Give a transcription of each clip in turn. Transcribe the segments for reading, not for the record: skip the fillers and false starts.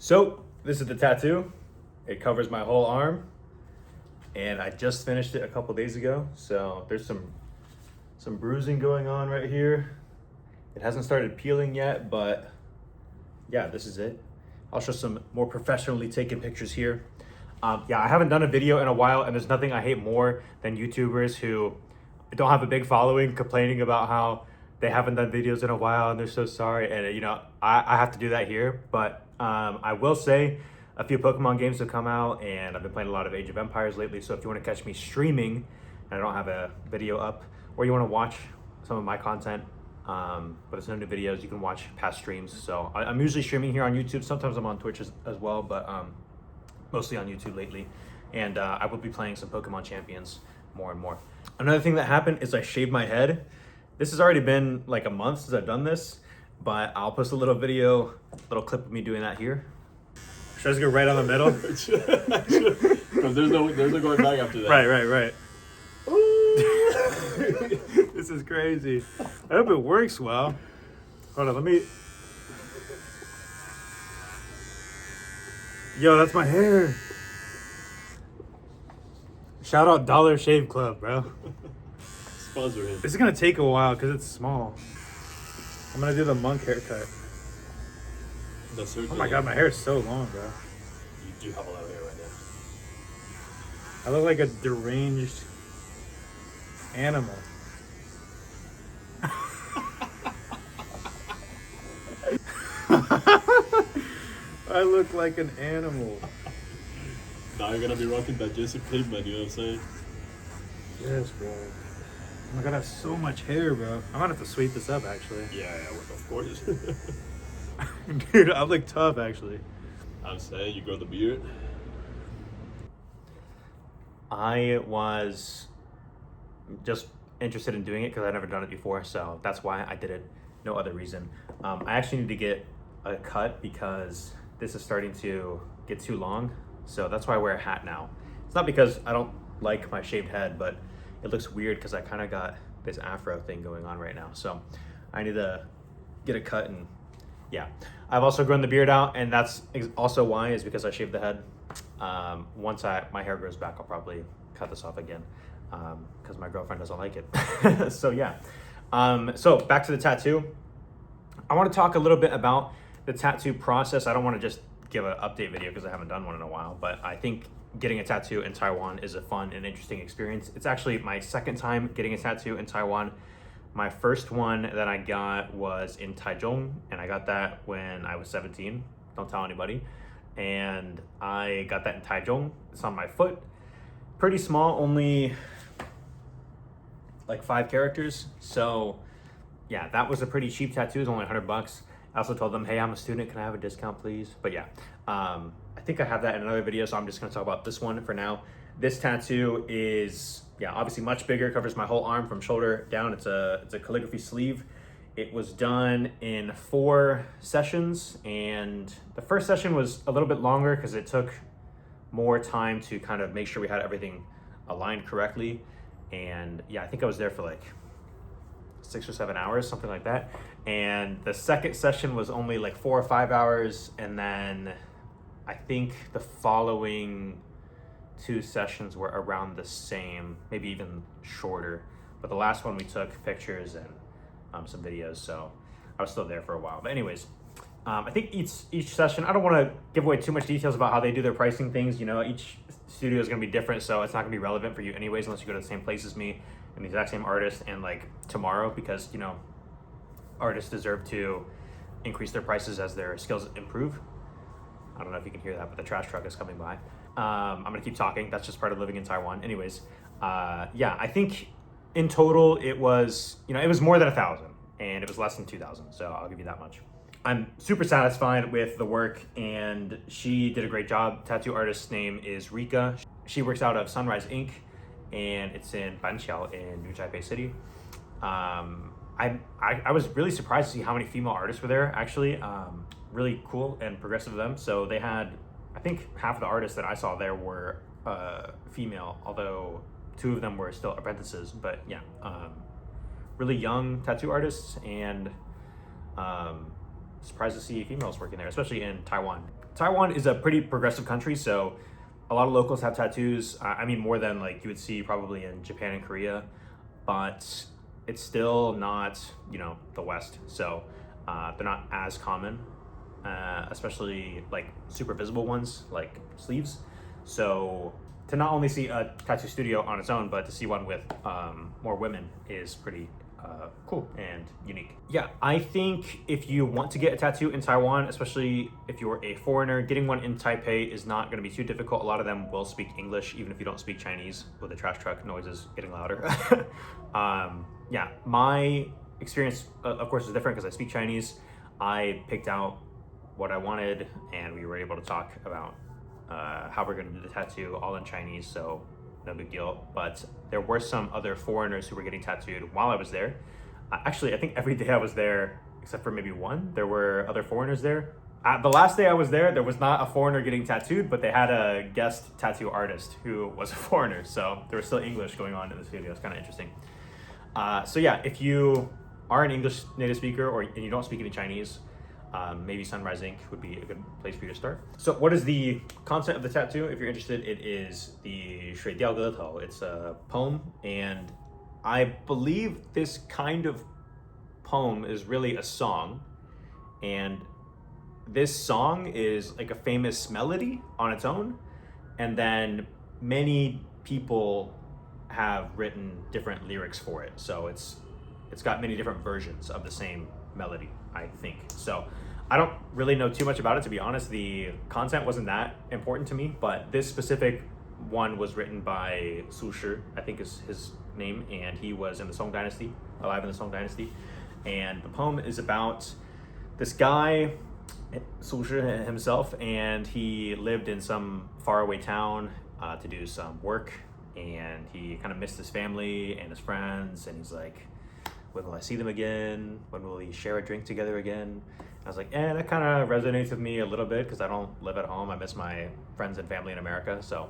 So this is the tattoo. It covers my whole arm, and I just finished it a couple days ago. So there's some bruising going on right here. It hasn't started peeling yet, but yeah, this is it. I'll show some more professionally taken pictures here. Yeah, I haven't done a video in a while, and there's nothing I hate more than YouTubers who don't have a big following complaining about how they haven't done videos in a while and they're so sorry. And you know, I have to do that here, but I will say a few Pokemon games have come out, and I've been playing a lot of Age of Empires lately. So if you want to catch me streaming and I don't have a video up, or you want to watch some of my content, but it's no new videos, you can watch past streams. So I'm usually streaming here on YouTube. Sometimes I'm on Twitch as well, but mostly on YouTube lately. And I will be playing some Pokemon Champions more and more. Another thing that happened is I shaved my head. This has already been like a month since I've done this, but I'll post a little video, little clip of me doing that here. Should I just go right on the middle? there's no going back after that. Right. This is crazy. I hope it works well. Hold on, let me... Yo, that's my hair. Shout out Dollar Shave Club, bro. Sponsor him. This is gonna take a while because it's small. I'm gonna do the monk haircut. Oh my god, my hair is so long, bro. You do have a lot of hair right now. I look like a deranged animal. I look like an animal. Now you're gonna be rocking that Jesse Pinkman, you know what I'm saying? Yes, bro. Oh my god, I have so much hair, bro. I'm gonna have to sweep this up, actually. Yeah, of course. Dude, I look tough, actually. I'm saying, you grow the beard. I was just interested in doing it because I'd never done it before, so that's why I did it. No other reason. I actually need to get a cut because this is starting to get too long, so that's why I wear a hat now. It's not because I don't like my shaved head, but it looks weird because I kind of got this afro thing going on right now, so I need to get a cut. And yeah, I've also grown the beard out, and that's also why, is because I shaved the head. Once my hair grows back, I'll probably cut this off again because my girlfriend doesn't like it. So yeah, so back to the tattoo. I want to talk a little bit about the tattoo process. I don't want to just give an update video because I haven't done one in a while, but I think getting a tattoo in Taiwan is a fun and interesting experience. It's actually my second time getting a tattoo in Taiwan. My first one that I got was in Taichung, and I got that when I was 17. Don't tell anybody. And I got that in Taichung. It's on my foot. Pretty small, only like 5 characters. So yeah, that was a pretty cheap tattoo. It was only $100. I also told them, hey, I'm a student, can I have a discount, please? But yeah, I think I have that in another video, so I'm just gonna talk about this one for now. This tattoo is, yeah, obviously much bigger, covers my whole arm from shoulder down. It's a calligraphy sleeve. It was done in 4 sessions, and the first session was a little bit longer because it took more time to kind of make sure we had everything aligned correctly. And yeah, I think I was there for like 6 or 7 hours, something like that. And the second session was only like 4 or 5 hours, and then I think the following 2 sessions were around the same, maybe even shorter. But the last one we took pictures and some videos, so I was still there for a while. But anyways, I think each session, I don't want to give away too much details about how they do their pricing things. You know, each studio is going to be different, so it's not going to be relevant for you anyways unless you go to the same place as me and the exact same artist and like tomorrow, because you know, artists deserve to increase their prices as their skills improve. I don't know if you can hear that, but the trash truck is coming by. I'm gonna keep talking. That's just part of living in Taiwan. Anyways, yeah, I think in total it was, you know, it was more than 1,000 and it was less than 2,000. So I'll give you that much. I'm super satisfied with the work, and she did a great job. Tattoo artist's name is Rika. She works out of Sunrise Ink, and it's in Banqiao in New Taipei City. I was really surprised to see how many female artists were there, actually. Really cool and progressive of them. So they had, I think half of the artists that I saw there were female, although 2 of them were still apprentices. But yeah, really young tattoo artists, and surprised to see females working there, especially in Taiwan. Taiwan is a pretty progressive country, so a lot of locals have tattoos. I mean, more than like you would see probably in Japan and Korea, but it's still not, you know, the West. So they're not as common, especially like super visible ones like sleeves. So to not only see a tattoo studio on its own, but to see one with more women is pretty cool and unique. Yeah, I think if you want to get a tattoo in Taiwan, especially if you're a foreigner, getting one in Taipei is not going to be too difficult. A lot of them will speak English, even if you don't speak Chinese, with the trash truck noises getting louder. Yeah, my experience, of course, is different because I speak Chinese. I picked out what I wanted, and we were able to talk about how we're going to do the tattoo all in Chinese, so no big deal. But there were some other foreigners who were getting tattooed while I was there. Actually, I think every day I was there, except for maybe one, there were other foreigners there. The last day I was there was not a foreigner getting tattooed, but they had a guest tattoo artist who was a foreigner. So there was still English going on in the studio. It's kind of interesting. So yeah, if you are an English native speaker and you don't speak any Chinese, maybe Sunrise Ink would be a good place for you to start. So what is the content of the tattoo? If you're interested, it is the 水调歌头. It's a poem, and I believe this kind of poem is really a song, and this song is like a famous melody on its own, and then many people have written different lyrics for it. So it's got many different versions of the same melody, I think. So I don't really know too much about it, to be honest. The content wasn't that important to me, but this specific one was written by Su Shi, I think is his name, and he was in the Song Dynasty, alive in the Song Dynasty. And the poem is about this guy, Su Shi himself, and he lived in some faraway town to do some work, and he kind of missed his family and his friends, and he's like, when will I see them again? When will we share a drink together again? I was like, that kind of resonates with me a little bit because I don't live at home. I miss my friends and family in America. So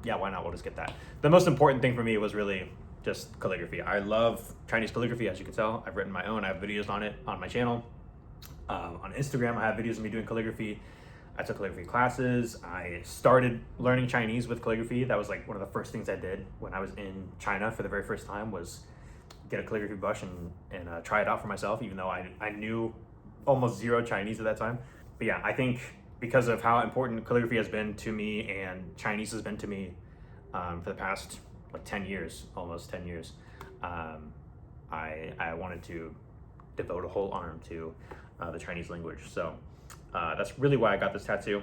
yeah, why not? We'll just get that. The most important thing for me was really just calligraphy. I love Chinese calligraphy, as you can tell. I've written my own. I have videos on it on my channel. On Instagram, I have videos of me doing calligraphy. I took calligraphy classes. I started learning Chinese with calligraphy. That was like one of the first things I did when I was in China for the very first time, was get a calligraphy brush and try it out for myself, even though I knew almost zero Chinese at that time. But yeah, I think because of how important calligraphy has been to me and Chinese has been to me for the past like 10 years, almost 10 years, I wanted to devote a whole arm to the Chinese language. So that's really why I got this tattoo.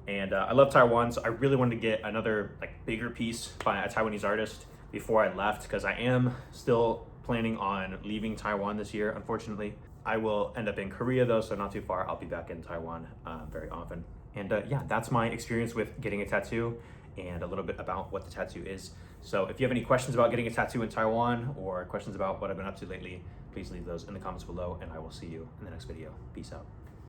And I love Taiwan, so I really wanted to get another like bigger piece by a Taiwanese artist before I left, because I am still planning on leaving Taiwan this year, unfortunately. I will end up in Korea though, so not too far. I'll be back in Taiwan very often. And yeah, that's my experience with getting a tattoo and a little bit about what the tattoo is. So if you have any questions about getting a tattoo in Taiwan or questions about what I've been up to lately, please leave those in the comments below, and I will see you in the next video. Peace out.